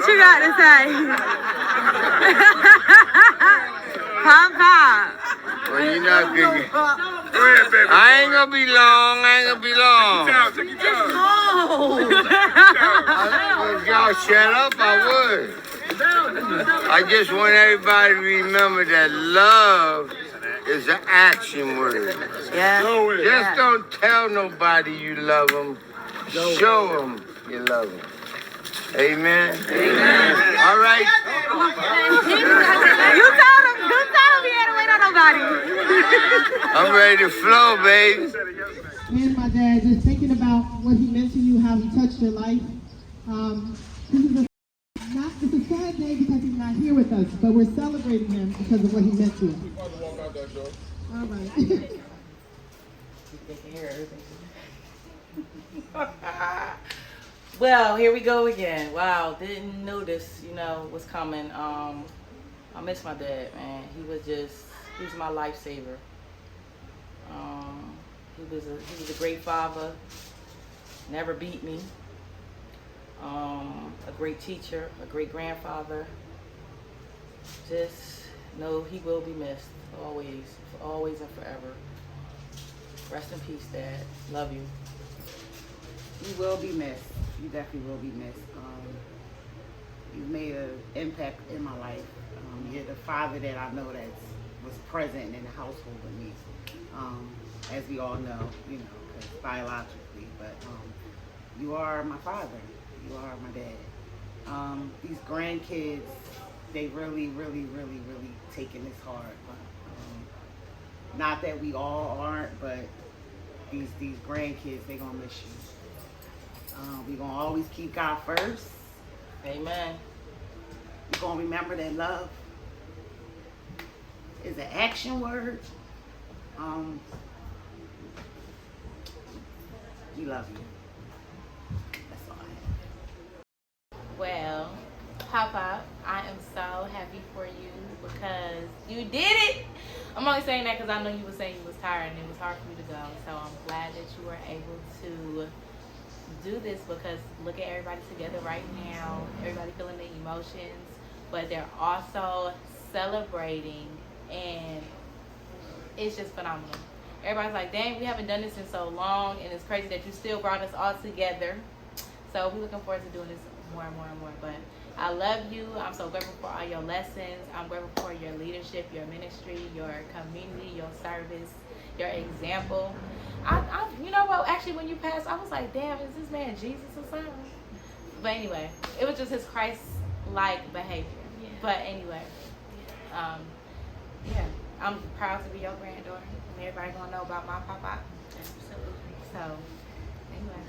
What you got to say? Pop, pop. Well, you're not thinking. Go ahead, baby. I ain't gonna be long. If y'all shut up, I would. I just want everybody to remember that love is an action word. Yeah. Just don't tell nobody you love them. Show them you love them. Amen. All right. You told him he had to wait on nobody. I'm ready to flow, baby. And my dad, just thinking about what he meant to you, how he touched your life. It's a sad day because he's not here with us, but we're celebrating him because of what he meant to us. All right. Well, here we go again. Wow, didn't know this, was coming. I miss my dad, man. He was my lifesaver. He was a great father, never beat me. A great teacher, a great grandfather. Just know he will be missed, always and forever. Rest in peace, Dad. Love you. You will be missed. You definitely will be missed. You've made an impact in my life. You're the father that I know that was present in the household with me. As we all know, because biologically, but you are my father. You are my dad. These grandkids, they really taking this hard. Not that we all aren't, but these grandkids, they gonna miss you. We gonna always keep God first. Amen. We gonna remember that love is an action word. We love you. That's all I have. Well, Papa, I am so happy for you because you did it. I'm only saying that because I know you were saying you was tired and it was hard for you to go. So I'm glad that you were able to do this because look at everybody together right now. Everybody feeling the emotions, but they're also celebrating, and it's just phenomenal. Everybody's like, dang, we haven't done this in so long, and it's crazy that you still brought us all together. So we're looking forward to doing this more and more and more. But I love you. I'm so grateful for all your lessons. I'm grateful for your leadership, your ministry, your community, your service, your example. You know what? Actually, when you passed, I was like, damn, is this man Jesus or something? But anyway, it was just his Christ-like behavior. Yeah. But anyway, yeah, I'm proud to be your granddaughter. And everybody gonna know about my papa. Absolutely. So, anyway.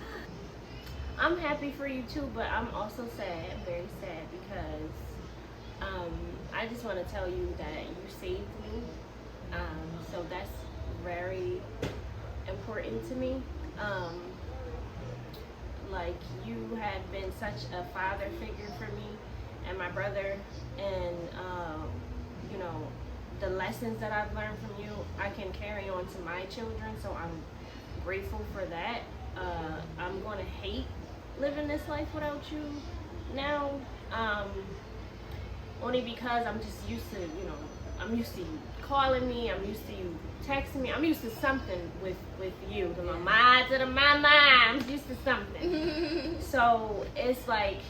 I'm happy for you too, but I'm also sad, very sad, because I just want to tell you that you saved me. So that's very important to me. Like, you had been such a father figure for me and my brother, and the lessons that I've learned from you, I can carry on to my children, so I'm grateful for that. I'm going to hate living this life without you now, only because I'm just used to, I'm used to you calling me, I'm used to you texting me, I'm used to something with you, to my mind, to the mama, I'm used to something. So it's like,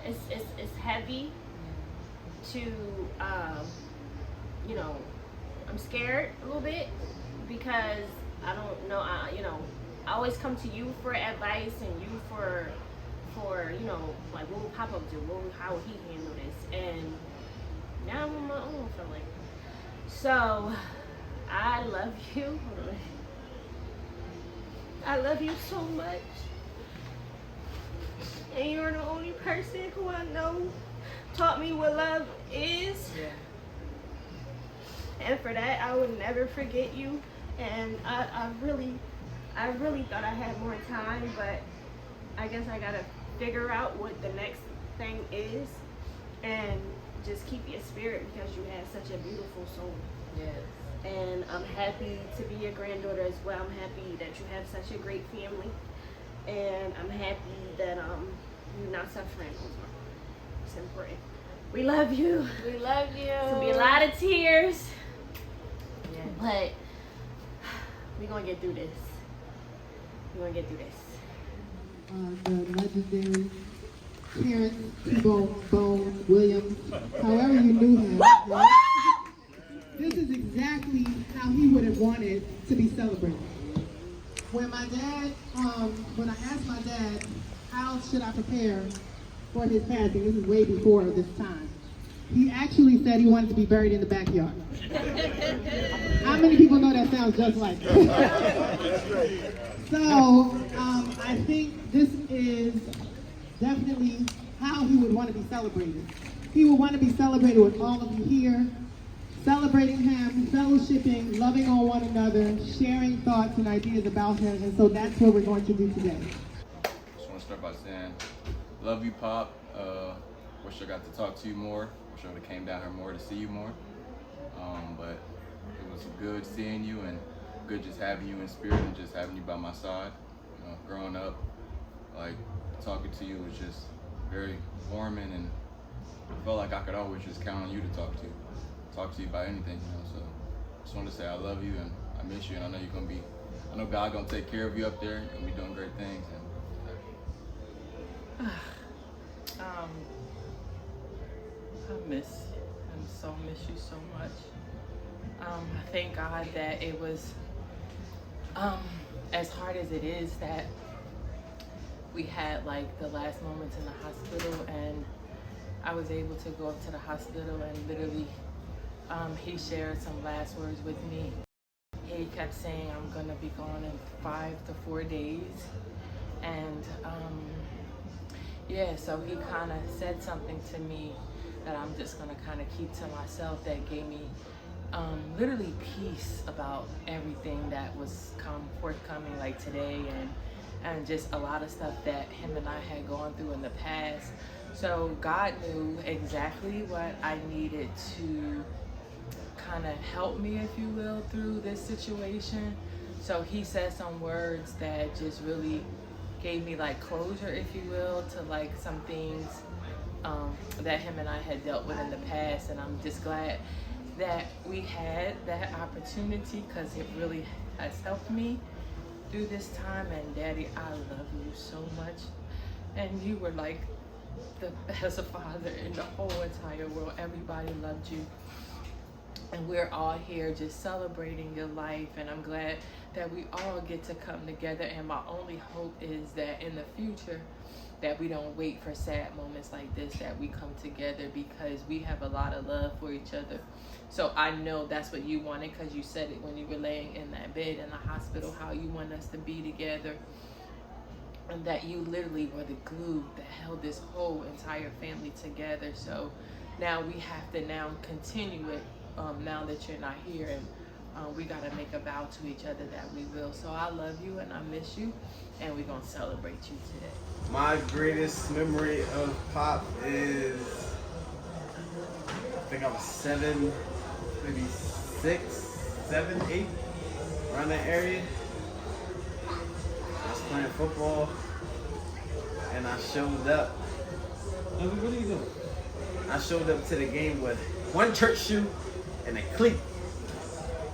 it's heavy to, I'm scared a little bit because I don't know, I always come to you for advice and you for like, what would Papa do? How would he handle this? And now I'm on my own, I feel like. So, I love you. I love you so much. And you're the only person who I know taught me what love is. Yeah. And for that, I would never forget you. And I really thought I had more time, but I guess I gotta figure out what the next thing is and just keep your spirit because you have such a beautiful soul. Yes. And I'm happy to be your granddaughter as well. I'm happy that you have such a great family. And I'm happy that you're not suffering. keeps him praying. We love you. We love you. It's gonna be a lot of tears, Yeah. but we're gonna get through this. We're gonna get through this. The legendary Terrence T-Bone Williams, however you knew him. Right? This is exactly how he would have wanted to be celebrated. When my dad, when I asked my dad, how should I prepare for his passing, this is way before this time, he actually said he wanted to be buried in the backyard. How many people know that sounds just like that? So, I think this is definitely how he would want to be celebrated. He would want to be celebrated with all of you here, celebrating him, fellowshipping, loving on one another, sharing thoughts and ideas about him, and so that's what we're going to do today. Just want to start by saying, love you, Pop. Wish I got to talk to you more. Wish I would have came down here more to see you more. But it was good seeing you and good just having you in spirit and just having you by my side. You know, growing up, like talking to you was just very warming, and I felt like I could always just count on you to talk to you about anything, you know. So just wanted to say I love you and I miss you, and I know you're gonna be, I know God gonna take care of you up there. You're gonna be doing great things. And I so miss you so much. I thank God that it was as hard as it is that we had like the last moments in the hospital, and I was able to go up to the hospital and literally he shared some last words with me. He kept saying, I'm gonna be gone in 5 to 4 days. And yeah, so he kind of said something to me that I'm just gonna kind of keep to myself, that gave me literally peace about everything that was forthcoming like today, and just a lot of stuff that him and I had gone through in the past. So God knew exactly what I needed to kind of help me, if you will, through this situation. So he said some words that just really gave me like closure, if you will, to like some things that him and I had dealt with in the past. And I'm just glad that we had that opportunity, because it really has helped me through this time. And Daddy, I love you so much, and you were like the best father in the whole entire world. Everybody loved you, and we're all here just celebrating your life. And I'm glad that we all get to come together, and my only hope is that in the future that we don't wait for sad moments like this, that we come together, because we have a lot of love for each other. So I know that's what you wanted, because you said it when you were laying in that bed in the hospital, how you want us to be together, and that you literally were the glue that held this whole entire family together. So now we have to now continue it, now that you're not here, and we got to make a vow to each other that we will. So I love you and I miss you, and we're going to celebrate you today. My greatest memory of Pop is, I think I was 7, maybe 6, 7, 8, around that area. I was playing football, and I showed up. What are you doing? I showed up to the game with one church shoe and a cleat,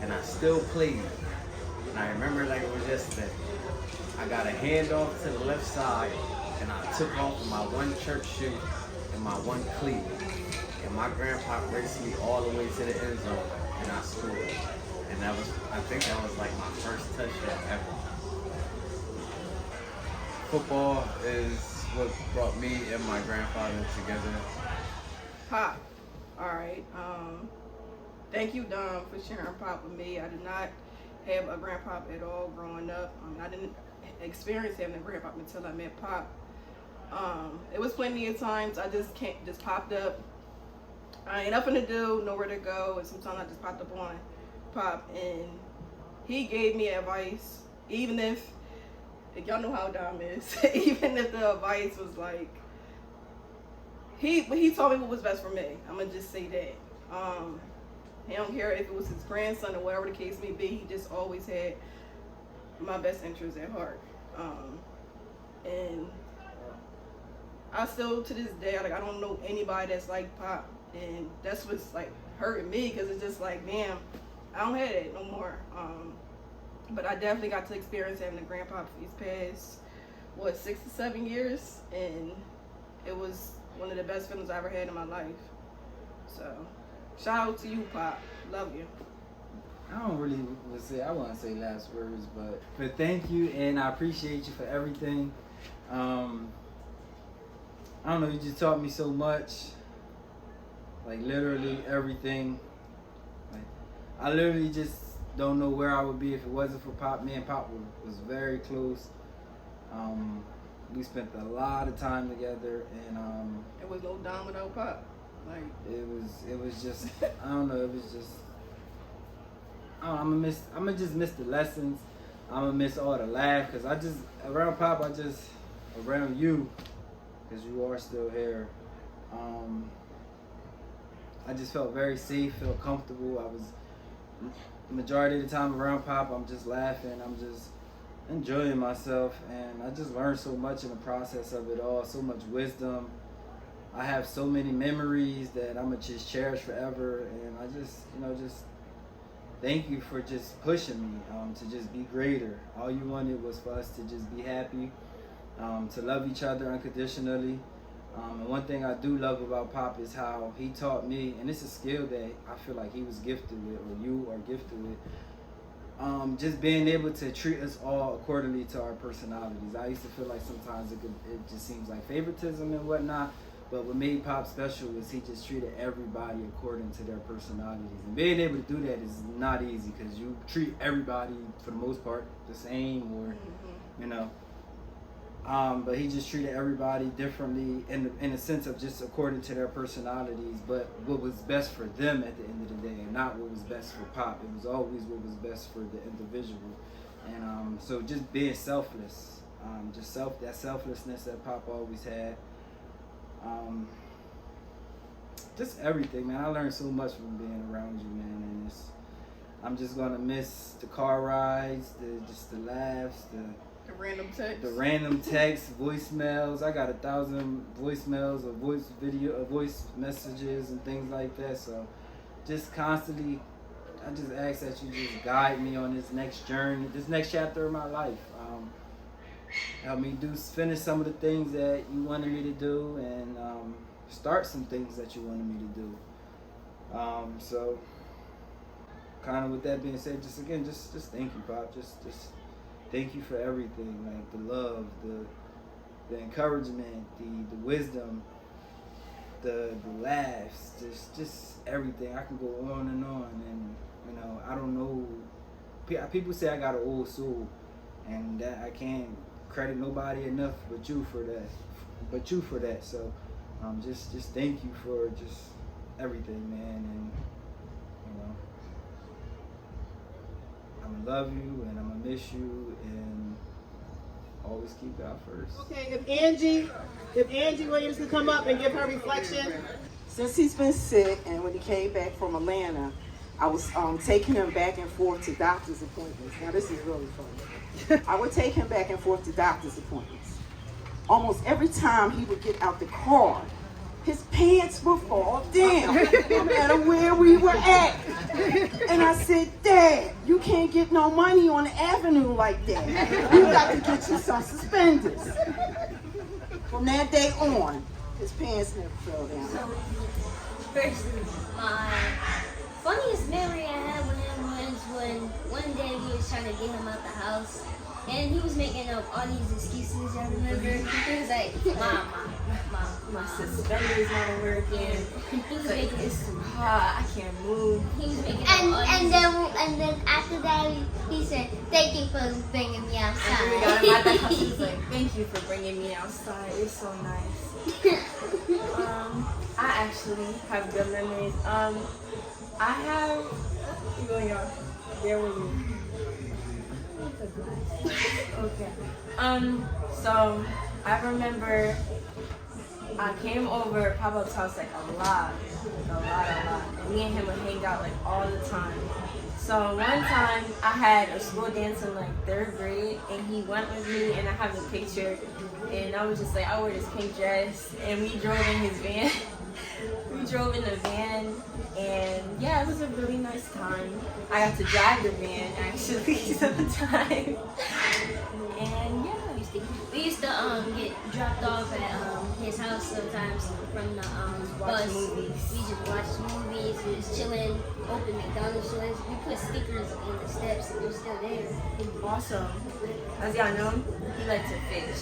and I still played. And I remember like it was yesterday. I got a handoff to the left side, and I took off my one church shoe and my one cleat. And my grandpa raced me all the way to the end zone, and I scored. And that was, I think that was like my first touchdown ever. Football is what brought me and my grandfather together. Pop. All right. Thank you, Dom, for sharing Pop with me. I did not have a grandpa at all growing up. I didn't experience having a grandpa until I met Pop. It was plenty of times I just popped up. I ain't nothing to do, nowhere to go, and sometimes I just popped up on Pop, and he gave me advice, even if y'all know how Dom is, even if the advice was like, he told me what was best for me. I'm gonna just say that. He don't care if it was his grandson or whatever the case may be. He just always had my best interest at heart. And I still to this day, like I don't know anybody that's like Pop, and that's what's like hurting me because it's just like, damn, I don't have that no more. But I definitely got to experience having a grandpa for these past 6 to 7 years, and it was one of the best feelings I ever had in my life. So shout out to you, Pop. Love you. I don't really would say, I won't say last words, but thank you, and I appreciate you for everything. I don't know, you just taught me so much, like literally everything. Like, I literally just don't know where I would be if it wasn't for Pop. Me and Pop was very close. We spent a lot of time together, and it was no Dom without Pop. Like it was just I don't know, it was just I'm gonna just miss the lessons. I'm gonna miss all the laugh, cause around Pop, around you, cause you are still here. I just felt very safe, felt comfortable. I was the majority of the time around Pop, I'm just laughing, I'm just enjoying myself, and I just learned so much in the process of it all, so much wisdom. I have so many memories that I'm gonna just cherish forever, and I just thank you for just pushing me to just be greater. All you wanted was for us to just be happy, to love each other unconditionally. And one thing I do love about Pop is how he taught me, and it's a skill that I feel like he was gifted with, or you are gifted with, just being able to treat us all accordingly to our personalities. I used to feel like sometimes it just seems like favoritism and whatnot, but what made Pop special was he just treated everybody according to their personalities. And being able to do that is not easy, because you treat everybody, for the most part, the same, or, you know. But he just treated everybody differently in a sense of just according to their personalities, but what was best for them at the end of the day, and not what was best for Pop. It was always what was best for the individual. And so just being selfless, that selflessness that Pop always had. Just everything, man. I learned so much from being around you, man, and I'm just gonna miss the car rides, the laughs, the random texts, voicemails. I got 1,000 voicemails or voice messages and things like that. So just constantly, I just ask that you just guide me on this next journey, this next chapter of my life. Help me finish some of the things that you wanted me to do, and start some things that you wanted me to do. So kind of with that being said, just thank you, Pop. Just thank you for everything, like the love, the encouragement, the wisdom, the laughs, just everything. I can go on, and you know, I don't know. People say I got an old soul, and that I can't credit nobody enough but you for that. So just thank you for just everything, man, and you know, I'm gonna love you, and I'm gonna miss you, and always keep God first. Okay, if Angie Williams could come up and give her reflection. Since he's been sick, and when he came back from Atlanta, I was taking him back and forth to doctor's appointments. Now this is really funny. I would take him back and forth to doctor's appointments. Almost every time he would get out the car, his pants would fall down, no matter where we were at. And I said, Dad, you can't get no money on the avenue like that. You got to get you some suspenders. From that day on, his pants never fell down. My funniest memory I had with him was when one day we was trying to get him out the house, and he was making up all these excuses. I remember he was like, my suspenders not working. He was making it's too hot. I can't move. He was making and then after that he said, "Thank you for bringing me outside." And we got him at the house. He was like, "Thank you for bringing me outside. It's so nice." I actually have good memories. I have. You go, y'all. Bear with me. Okay. So I remember I came over Pop-Up's house like a lot. And me and him would hang out like all the time. So one time I had a school dance in like 3rd grade, and he went with me, and I have a picture, and I was just like, I wore this pink dress, and we drove in his van. We drove in the van, and yeah, it was a really nice time. I got to drive the van actually at the time, and yeah. We used to get dropped off at his house sometimes from the bus. Movies. We just watched movies, we was chilling, open McDonald's joints. We put stickers in the steps and they're still there. Also, as y'all know, he liked to fish.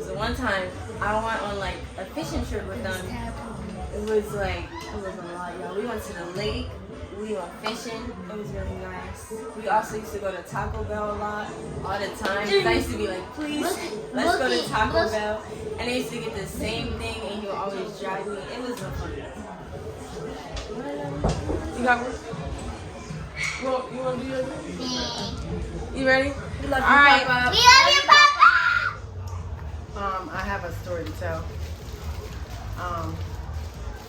So one time I went on like a fishing trip with them. It was a lot, y'all. We went to the lake. We went fishing. It was really nice. We also used to go to Taco Bell a lot, all the time. I used to be like, please, let's go to Taco Bell. And I used to get the same thing, and he would always drive me. It was so fun. You got one? Well, you want to do your thing? You ready? We love you, Papa. We love you, Papa! I have a story to tell.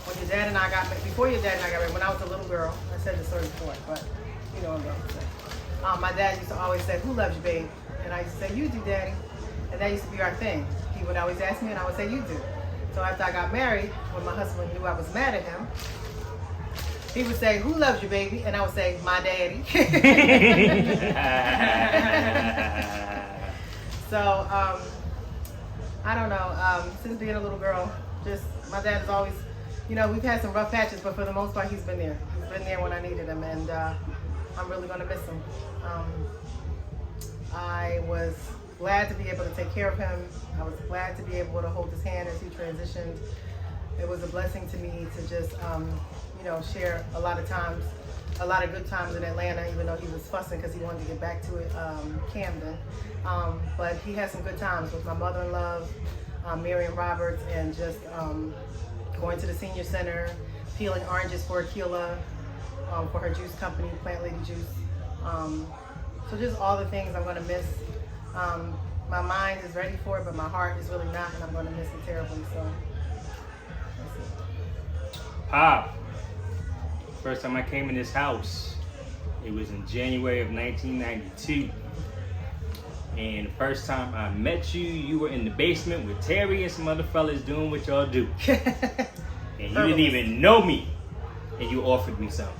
When your dad and I got married, before your dad and I got married, when I was a little girl, I said the story before, but you know what I'm going to say. My dad used to always say, who loves you, babe? And I used to say, you do, Daddy. And that used to be our thing. He would always ask me, and I would say, you do. So after I got married, when my husband knew I was mad at him, he would say, who loves you, baby? And I would say, my daddy. So, I don't know, since being a little girl, just my dad is always, you know, we've had some rough patches, but for the most part, he's been there. He's been there when I needed him, and I'm really going to miss him. I was glad to be able to take care of him. I was glad to be able to hold his hand as he transitioned. It was a blessing to me to just, you know, share a lot of good times in Atlanta, even though he was fussing because he wanted to get back to it, Camden. But he had some good times with my mother-in-law, Miriam Roberts, and just going to the senior center, peeling oranges for Akila, for her juice company, Plant Lady Juice. So just all the things I'm going to miss. My mind is ready for it, but my heart is really not, and I'm going to miss it terribly. So that's it. Pop, first time I came in this house, it was in January of 1992. And the first time I met you, you were in the basement with Terry and some other fellas doing what y'all do. And you didn't even know me, and you offered me something.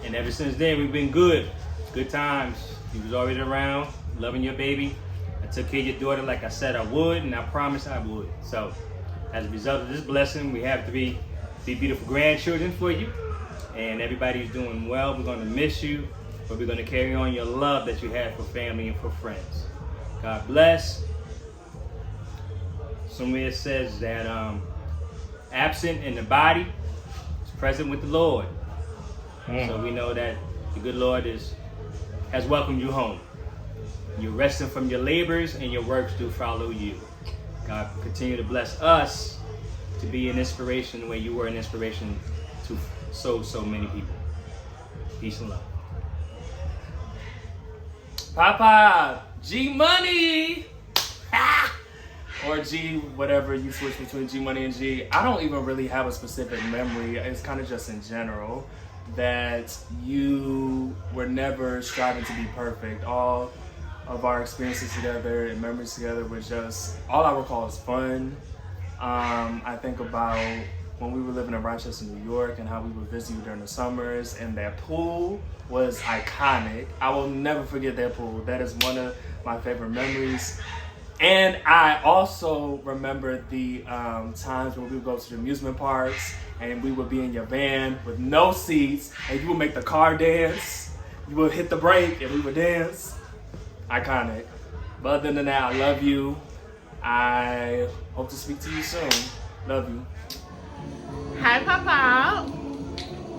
And ever since then, we've been good. Good times. You was always around, loving your baby. I took care of your daughter like I said I would, and I promised I would. So, as a result of this blessing, we have three beautiful grandchildren for you. And everybody's doing well. We're going to miss you, but we're going to carry on your love that you have for family and for friends. God bless. Somewhere it says that absent in the body is present with the Lord. So we know that the good Lord has welcomed you home. You're resting from your labors, and your works do follow you. God continue to bless us to be an inspiration the way you were an inspiration to so many people. Peace and love. Papa, G Money, or G, whatever you switch between G Money and G. I don't even really have a specific memory. It's kind of just in general that you were never striving to be perfect. All of our experiences together and memories together were just, all I recall is fun. I think about when we were living in Rochester, New York, and how we would visit you during the summers, and that pool was iconic. I will never forget that pool. That is one of my favorite memories. And I also remember the times when we would go to the amusement parks and we would be in your van with no seats, and you would make the car dance. You would hit the brake and we would dance. Iconic. But other than that, I love you. I hope to speak to you soon. Love you. Hi, Papa.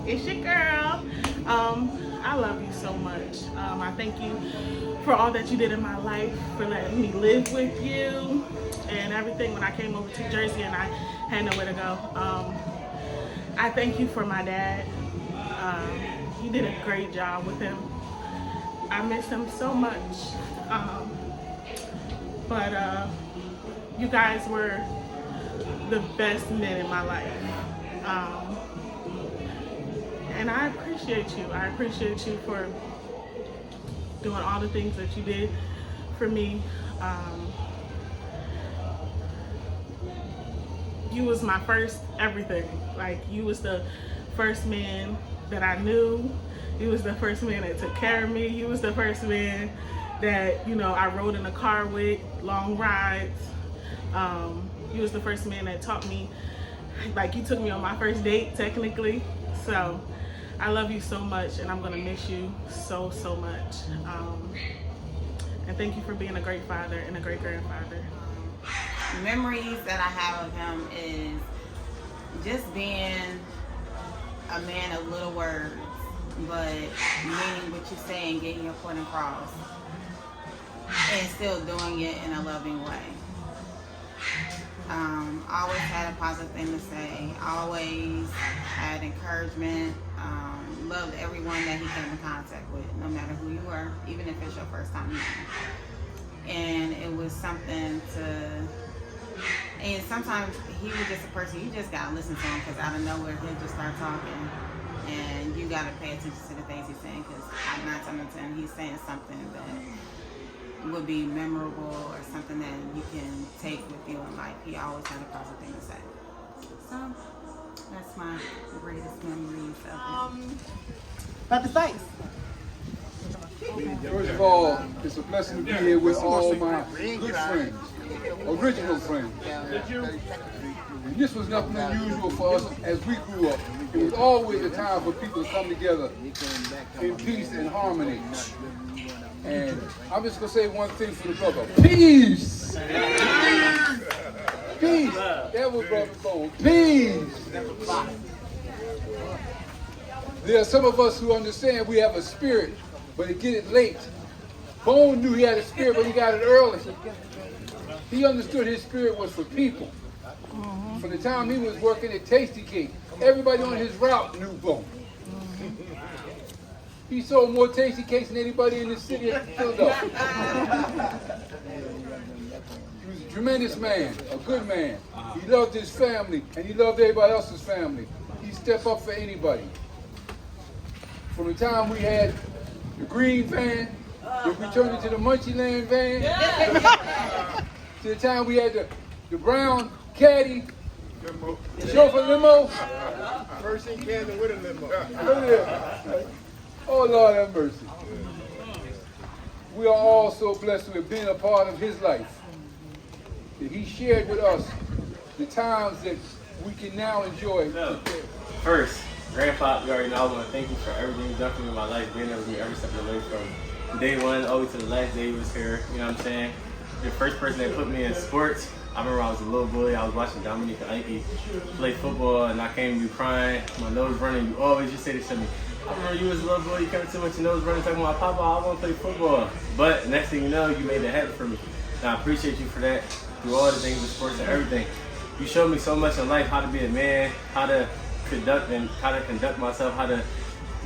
It's your girl. I love you so much. I thank you for all that you did in my life, for letting me live with you and everything when I came over to Jersey and I had nowhere to go. I thank you for my dad. You did a great job with him. I miss him so much. But you guys were the best men in my life. And I appreciate you. I appreciate you for doing all the things that you did for me. You was my first everything. Like, you was the first man that I knew. You was the first man that took care of me. You was the first man that, you know, I rode in a car with, long rides. You was the first man that taught me, like, you took me on my first date, technically. So I love you so much, and I'm gonna miss you so, so much. And thank you for being a great father and a great grandfather. Memories that I have of him is just being a man of little words, but meaning what you say and getting your point across, and still doing it in a loving way. Always had a positive thing to say, always had encouragement, loved everyone that he came in contact with, no matter who you were, even if it's your first time meeting. And it was something and sometimes he was just a person, you just gotta listen to him, because out of nowhere he'll just start talking, and you gotta pay attention to the things he's saying, because 9 times out of 10 he's saying something that would be memorable or something that you can take with you in life. He always had a positive thing to say. So that's my greatest memories of him. Brother Sykes. First of all, it's a blessing to be here with all my good friends, original friends. And this was nothing unusual for us as we grew up. It was always a time for people to come together in peace and harmony. And I'm just going to say one thing for the brother. Peace! Peace! That was Brother Bone. Peace! There are some of us who understand we have a spirit, but they get it late. Bone knew he had a spirit, but he got it early. He understood his spirit was for people. From the time he was working at Tasty Cake, everybody on his route knew Bone. He sold more Tasty Cakes than anybody in the city of Philadelphia. He was a tremendous man, a good man. He loved his family, and he loved everybody else's family. He'd step up for anybody. From the time we had the green van, then we turned it to the Munchie Land van, to the time we had the brown caddy, the chauffeur limo. First in Canada with a limo. Oh, Lord have mercy. We are all so blessed to have been a part of his life. That he shared with us the times that we can now enjoy. First, Grandpa, you already know I want to thank you for everything you've done for me in my life, being there with me every step of the way from day one all the way to the last day he was here. You know what I'm saying? The first person that put me in sports, I remember I was a little boy, I was watching Dominique and Ike play football, and I came to you crying, my nose running. You always just say this to me. I remember you as a little boy, you came to me with your nose running, talking about, Papa, I want to play football. But next thing you know, you made that happen for me. And I appreciate you for that, through all the things with sports and everything. You showed me so much in life, how to be a man, how to conduct myself, how to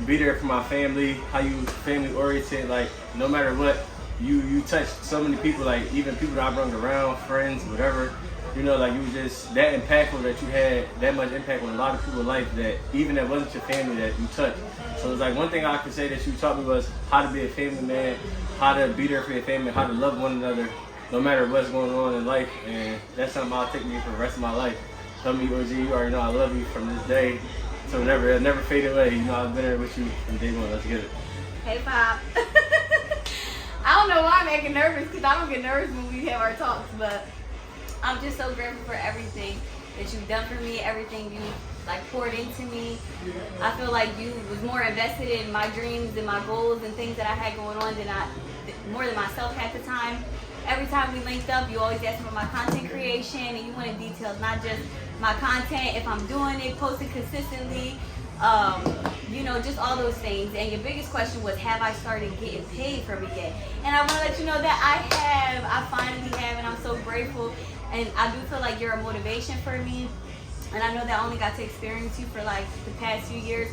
be there for my family, how you family oriented, like no matter what, you touched so many people, like even people that I brought around, friends, whatever, you know, like you were just that impactful, that you had that much impact on a lot of people's life that even that wasn't your family that you touched. So it's like one thing I could say that you taught me was how to be a family man, how to be there for your family, how to love one another no matter what's going on in life, and that's something I'll take me for the rest of my life. Tell me, OG, you already know I love you from this day to whenever. It'll never fade away. You know, I've been there with you from day one. Let's get it. Hey, Pop. I don't know why I'm acting nervous, because I don't get nervous when we have our talks, but I'm just so grateful for everything that you've done for me, everything you like poured into me. I feel like you was more invested in my dreams and my goals and things that I had going on more than myself at the time. Every time we linked up, you always asked me about my content creation, and you wanted details, not just my content, if I'm doing it, posting consistently, you know, just all those things. And your biggest question was, have I started getting paid from it yet? And I want to let you know that I finally have, and I'm so grateful. And I do feel like you're a motivation for me. And I know that I only got to experience you for like the past few years,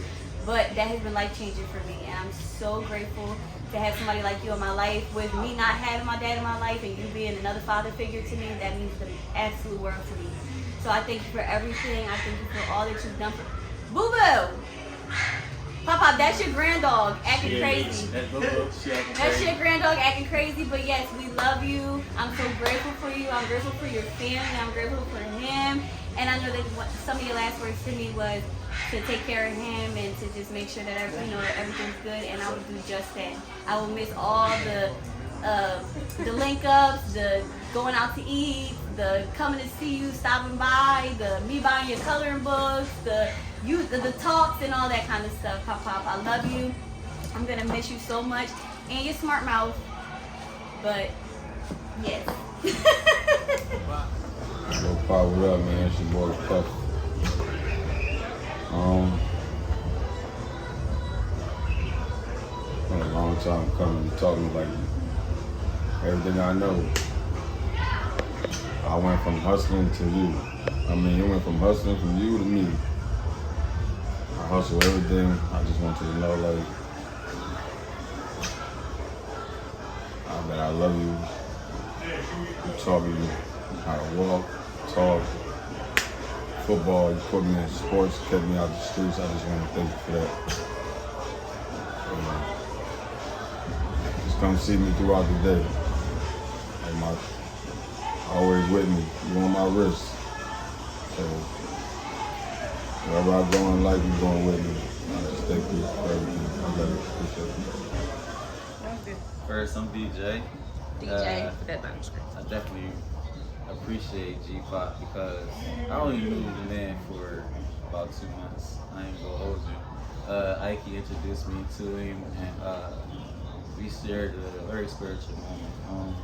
but that has been life-changing for me. And I'm so grateful to have somebody like you in my life. With me not having my dad in my life and you being another father figure to me, that means the absolute world to me. So I thank you for everything. I thank you for all that you've done for Boo Boo. Papa, that's your grand dog acting crazy. That's That's your grand dog acting crazy, but yes, we love you. I'm so grateful for you. I'm grateful for your family. I'm grateful for him. And I know that some of your last words to me was to take care of him and to just make sure that everything's good. And I will do just that. I will miss all the link ups, the going out to eat, the coming to see you, stopping by, the me buying your coloring books, the talks and all that kind of stuff. Pop, I love you. I'm gonna miss you so much, and your smart mouth. But yes. Yo, Pop, what up, man? It's your boy Puff. Been a long time coming and talking like everything I know. I went from hustling to you. I mean, it went from hustling from you to me. I hustle everything. I just want you to know, like, that I love you. You taught me how to walk, talk, football. You put me in sports, kept me out the streets. I just want to thank you for that. Just come see me throughout the day. Like always with me. You on my wrist. So wherever I go in life, you going with me. I just thank you for everything. I love you. Appreciate you. First, I'm DJ. DJ. I definitely appreciate G-Pop because I only knew the man for about 2 months. I ain't gonna hold you. Ike introduced me to him, and we shared a very spiritual moment.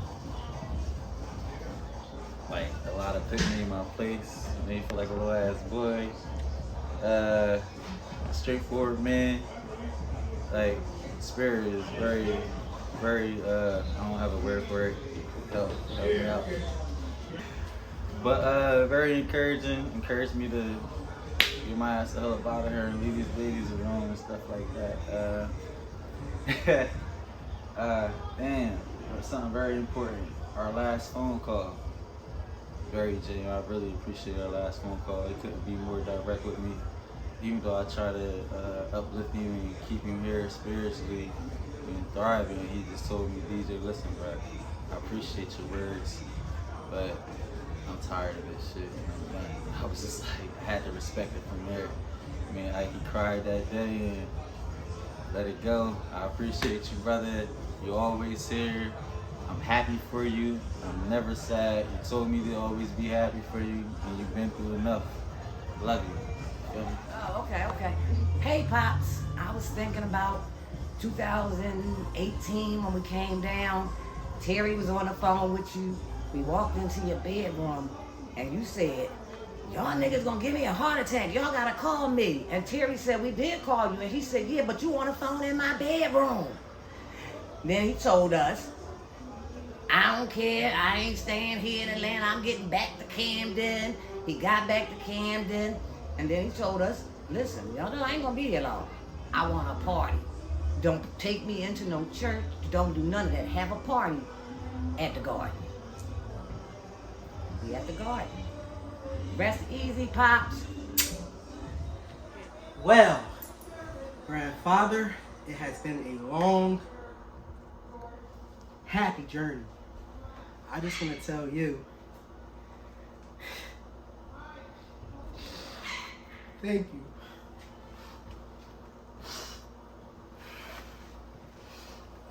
Like a lot of putting me in my place, made me feel like a little ass boy. Straightforward man. Like spirit is very, I don't have a word for it. Help me out. But very encouraging. Encouraged me to get my ass the hell up out of here and leave these babies alone and stuff like that. Damn, something very important. Our last phone call. Very genuine. I really appreciate our last phone call. He couldn't be more direct with me. Even though I try to uplift him and keep him here spiritually and thriving, he just told me, DJ, listen, bro, I appreciate your words, but I'm tired of this shit. I was just like, I had to respect it from there. I mean, he cried that day and let it go. I appreciate you, brother. You're always here. I'm happy for you. I'm never sad. You told me to always be happy for you, and you've been through enough. Love you. Feel me? Oh, okay. Hey, Pops, I was thinking about 2018 when we came down. Terry was on the phone with you. We walked into your bedroom, and you said, y'all niggas gonna give me a heart attack. Y'all gotta call me. And Terry said, we did call you. And he said, yeah, but you on the phone in my bedroom. Then he told us, I don't care. I ain't staying here in Atlanta. I'm getting back to Camden. He got back to Camden. And then he told us, listen, y'all know I ain't gonna be here long. I want a party. Don't take me into no church. Don't do none of that. Have a party at the garden. We at the garden. Rest easy, Pops. Well, grandfather, it has been a long, happy journey. I just want to tell you, thank you.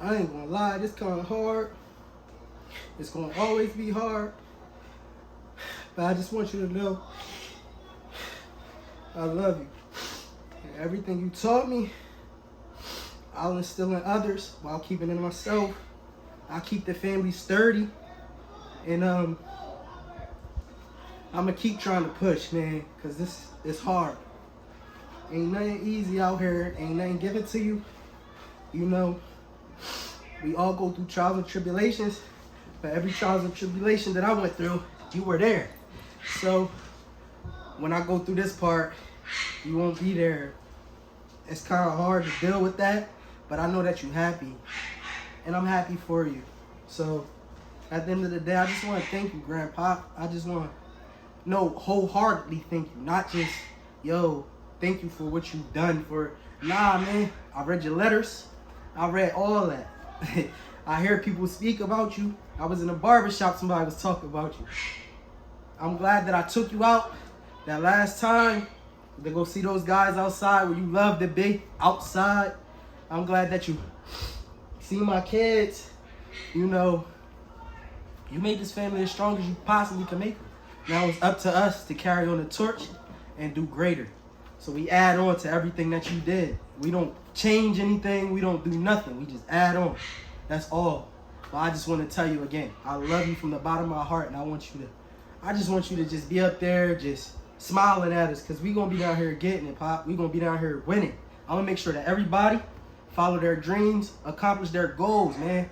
I ain't gonna lie, this kind of hard. It's gonna always be hard. But I just want you to know, I love you. And everything you taught me, I'll instill in others while keeping it in myself. I'll keep the family sturdy. And I'm gonna keep trying to push, man, because this is hard. Ain't nothing easy out here. Ain't nothing given to you. You know, we all go through trials and tribulations, but every trials and tribulation that I went through, you were there. So when I go through this part, you won't be there. It's kind of hard to deal with that, but I know that you're happy, and I'm happy for you. So at the end of the day, I just want to thank you, Grandpa. I just want to wholeheartedly thank you, not just, yo, thank you for what you've done for Nah, man. I read your letters. I read all that. I hear people speak about you. I was in a barbershop, somebody was talking about you. I'm glad that I took you out that last time to go see those guys outside where you love to be outside. I'm glad that you see my kids. You know, you made this family as strong as you possibly can make it. Now it's up to us to carry on the torch and do greater. So we add on to everything that you did. We don't change anything. We don't do nothing. We just add on. That's all. But I just want to tell you again, I love you from the bottom of my heart, and I just want you to just be up there, just smiling at us, because we going to be down here getting it, Pop. We going to be down here winning. I'm going to make sure that everybody follow their dreams, accomplish their goals, man.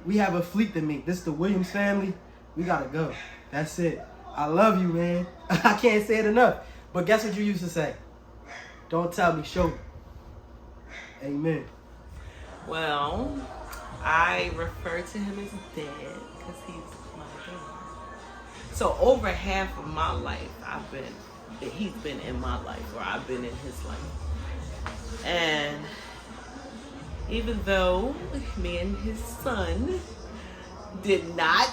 We have a fleet to make. This is the Williams family. We got to go. That's it. I love you, man. I can't say it enough. But guess what you used to say? Don't tell me, show me. Amen. Well, I refer to him as Dad because he's my dad. So over half of my life, he's been in my life, or I've been in his life. And even though me and his son did not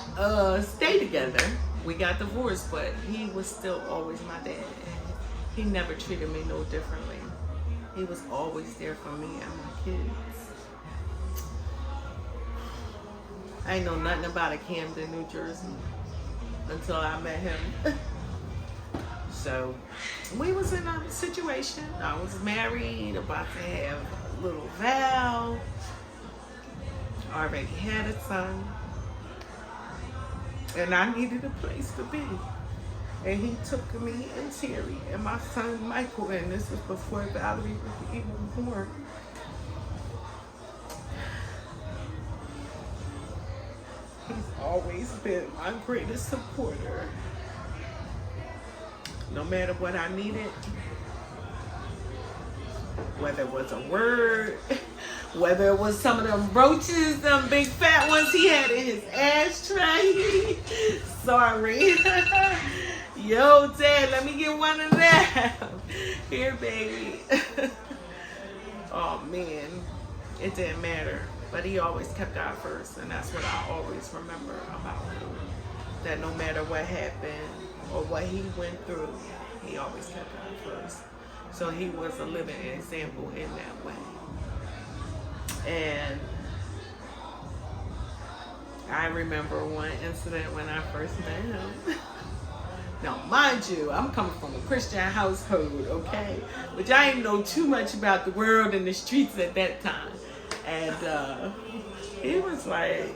stay together, we got divorced, but he was still always my dad. And he never treated me no differently. He was always there for me and my kids. I ain't know nothing about Camden, New Jersey until I met him. So we was in a situation. I was married, about to have a little Val. Already had a son. And I needed a place to be. And he took me and Terry and my son Michael, and this was before Valerie was even born. He's always been my greatest supporter. No matter what I needed, whether it was a word, whether it was some of them roaches, them big fat ones he had in his ashtray. Sorry. Yo, Dad, let me get one of them. Here, baby. Oh, man. It didn't matter. But he always kept God first, and that's what I always remember about him. That no matter what happened or what he went through, he always kept God first. So he was a living example in that way. And I remember one incident when I first met him. Now, mind you, I'm coming from a Christian household, okay? Which I didn't know too much about the world and the streets at that time. And he was like,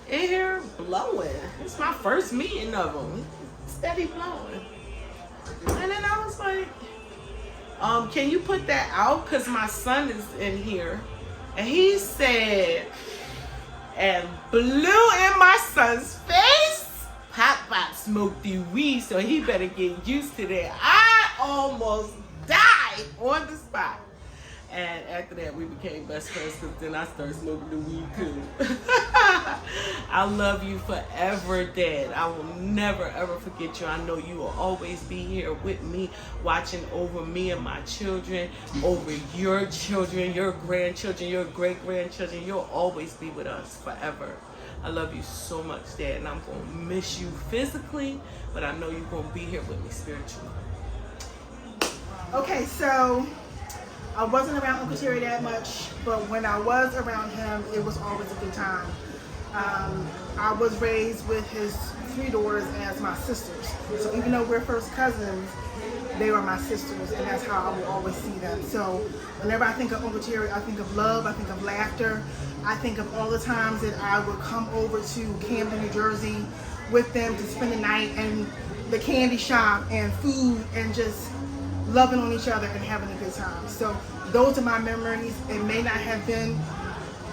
in here blowing. It's my first meeting of him. Steady blowing. And then I was like, can you put that out? Because my son is in here. And he said, and blew in my son's face, Pop smoked the weed, so he better get used to that. I almost died on the spot. And after that, we became best friends, because then I started smoking the weed too. I love you forever, Dad. I will never, ever forget you. I know you will always be here with me, watching over me and my children, over your children, your grandchildren, your great-grandchildren. You'll always be with us forever. I love you so much, Dad, and I'm going to miss you physically, but I know you're going to be here with me spiritually. Okay, so I wasn't around Uncle Terry that much, but when I was around him, it was always a good time. I was raised with his three daughters as my sisters. So even though we're first cousins, they were my sisters, and that's how I will always see them. So whenever I think of Uncle Terry, I think of love, I think of laughter. I think of all the times that I would come over to Camden, New Jersey with them to spend the night, and the candy shop and food, and just loving on each other and having a good time. So those are my memories. It may not have been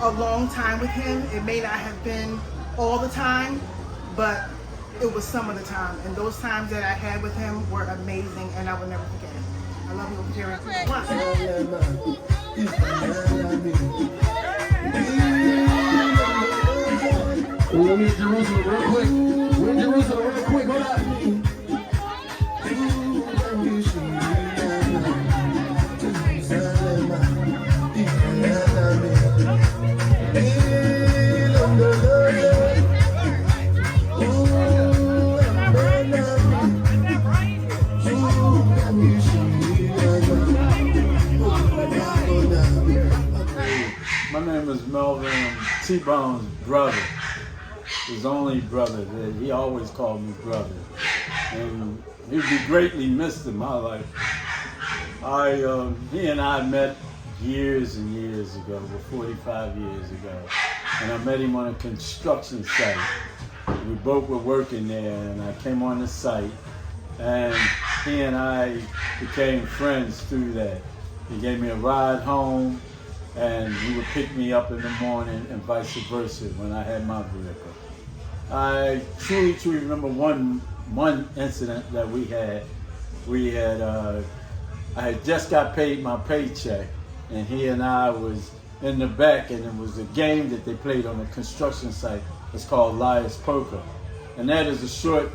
a long time with him. It may not have been all the time, but it was some of the time. And those times that I had with him were amazing, and I will never forget it. I love you, Uncle Terry. We're in Jerusalem real quick. We're in Jerusalem real quick. Hold up. T-Bone's brother, his only brother. That he always called me brother, and he would be greatly missed in my life. He and I met years and years ago, 45 years ago, and I met him on a construction site. We both were working there, and I came on the site, and he and I became friends through that. He gave me a ride home, and he would pick me up in the morning, and vice versa when I had my vehicle. I truly remember one incident that we had. I had just got paid my paycheck, and he and I was in the back, and it was a game that they played on a construction site. It's called Liar's Poker. And that is a short,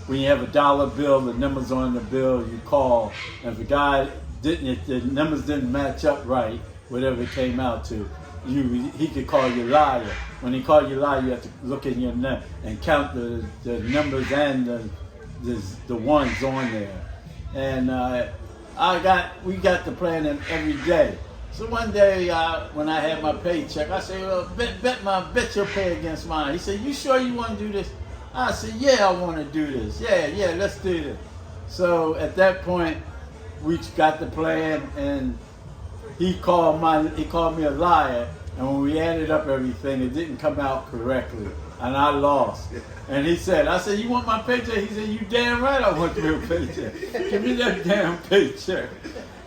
when you have a dollar bill, the numbers on the bill, you call, and if the guy if the numbers didn't match up right, whatever it came out to, he could call you liar. When he called you liar, you have to look in your net and count the numbers and the ones on there. And we got to playing them every day. So one day when I had my paycheck, I said, well, bet your pay against mine. He said, you sure you want to do this? I said, yeah, I want to do this. Yeah, let's do this. So at that point, we got the plan, and he called me a liar, and when we added up everything, it didn't come out correctly, and I lost. And I said, you want my paycheck? He said, you damn right I want your paycheck. Give me that damn paycheck.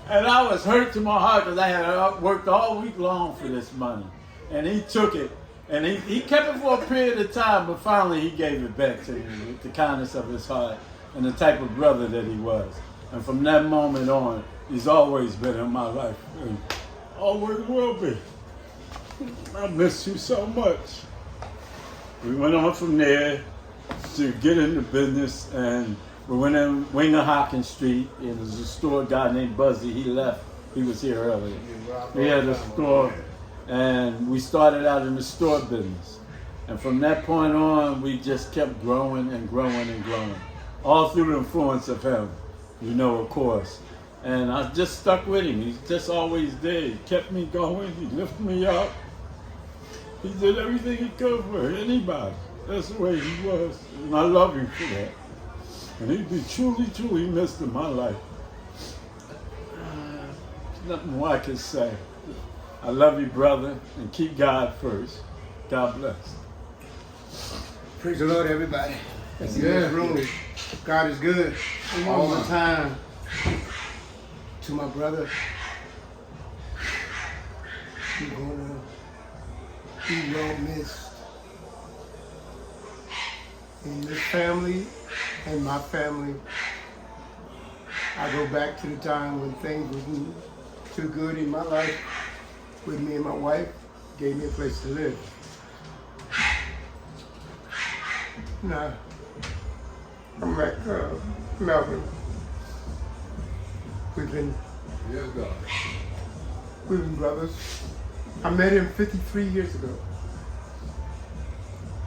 And I was hurt to my heart because I had worked all week long for this money. And he took it, and he kept it for a period of time, but finally he gave it back to me with the kindness of his heart and the type of brother that he was. And from that moment on, he's always been in my life, and always will be. I miss you so much. We went on from there to get into business, and we went in Wingerhocken Street, and there's a store guy named Buzzy. He left. He was here earlier. We had a store, and we started out in the store business. And from that point on, we just kept growing and growing and growing, all through the influence of him, of course. And I just stuck with him. He just always did. He kept me going. He lifted me up. He did everything he could for anybody. That's the way he was. And I love him for that. And he'd be truly missed in my life. Nothing more I can say. I love you, brother, and keep God first. God bless. Praise the Lord, everybody. That's in this room. God is good all the time. To my brother, you're gonna be well missed. In this family and my family, I go back to the time when things wasn't too good in my life with me and my wife, gave me a place to live. Now, I'm at Melbourne. We've been brothers. I met him 53 years ago.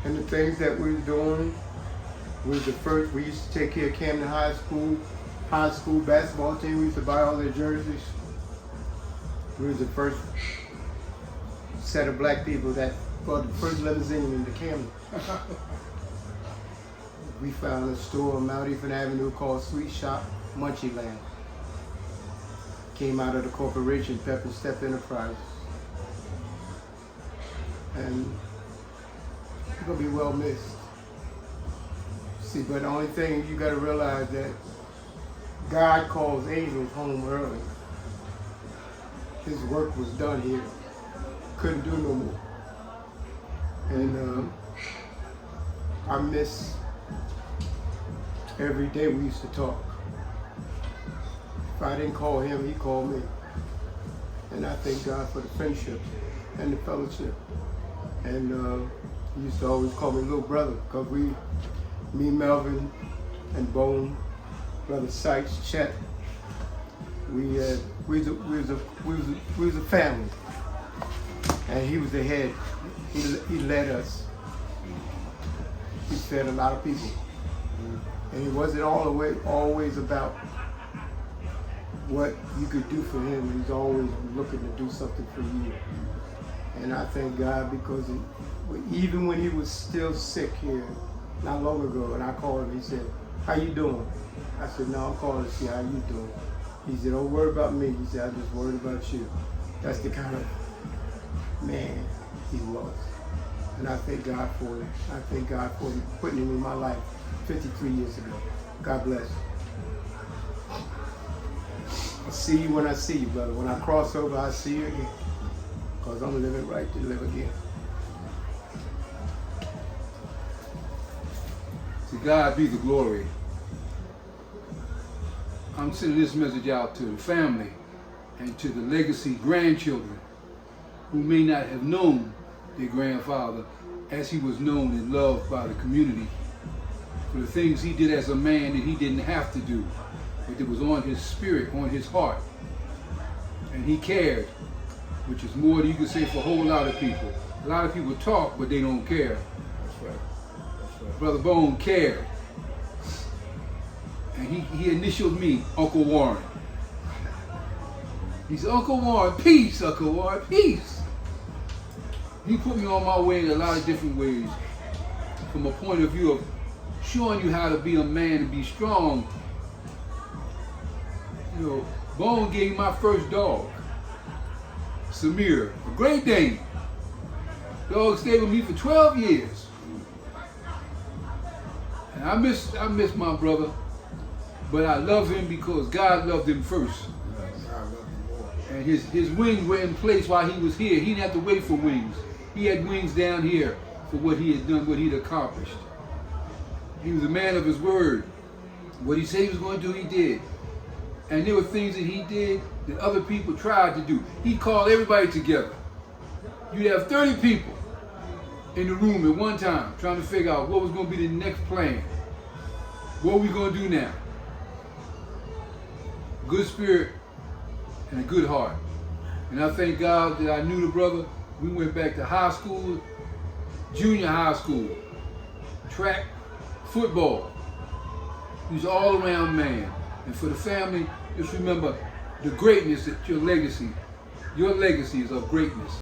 And the things that we were doing was the first. We used to take care of Camden High School basketball team. We used to buy all their jerseys. We was the first set of black people that bought the first limousine into Camden. We found a store on Mount Ethan Avenue called Sweet Shop Munchie Land. Came out of the corporation, Pep and Step Enterprise. And you're gonna be well missed. See, but the only thing you gotta realize that God calls angels home early. His work was done here. Couldn't do no more. And I miss every day we used to talk. If I didn't call him, he called me. And I thank God for the friendship and the fellowship. And he used to always call me little brother, because me, Melvin, and Bone, Brother Sykes, Chet, we was a family. And he was the head. He led us. He fed a lot of people. And it wasn't always about what you could do for him. He was always looking to do something for you. And I thank God because even when he was still sick here, not long ago, and I called him, he said, "How you doing?" I said, "No, I'm calling to see how you doing." He said, "Don't worry about me." He said, "I'm just worried about you." That's the kind of man he was. And I thank God for it. I thank God for him putting him in my life 53 years ago. God bless. I'll see you when I see you, brother. When I cross over, I'll see you again. Because I'm living right to live again. To God be the glory. I'm sending this message out to the family and to the legacy grandchildren who may not have known their grandfather as he was known and loved by the community for the things he did as a man that he didn't have to do, but it was on his spirit, on his heart. And he cared, which is more than you can say for a whole lot of people. A lot of people talk, but they don't care. That's right. That's right. Brother Bone cared. And he initialed me, Uncle Warren. He said, "Uncle Warren, peace, Uncle Warren, peace." He put me on my way in a lot of different ways, from a point of view of showing you how to be a man and be strong. You know, Bone gave me my first dog, Samir, a Great Dane. Dog stayed with me for 12 years. And I miss my brother, but I love him because God loved him first. And his wings were in place while he was here. He didn't have to wait for wings. He had wings down here for what he had done, what he'd accomplished. He was a man of his word. What he said he was going to do, he did. And there were things that he did that other people tried to do. He called everybody together. You'd have 30 people in the room at one time trying to figure out what was going to be the next plan. What are we going to do now? Good spirit and a good heart. And I thank God that I knew the brother. We went back to high school, junior high school, track, football. He was an all-around man. And for the family, just remember the greatness that your legacy is of greatness.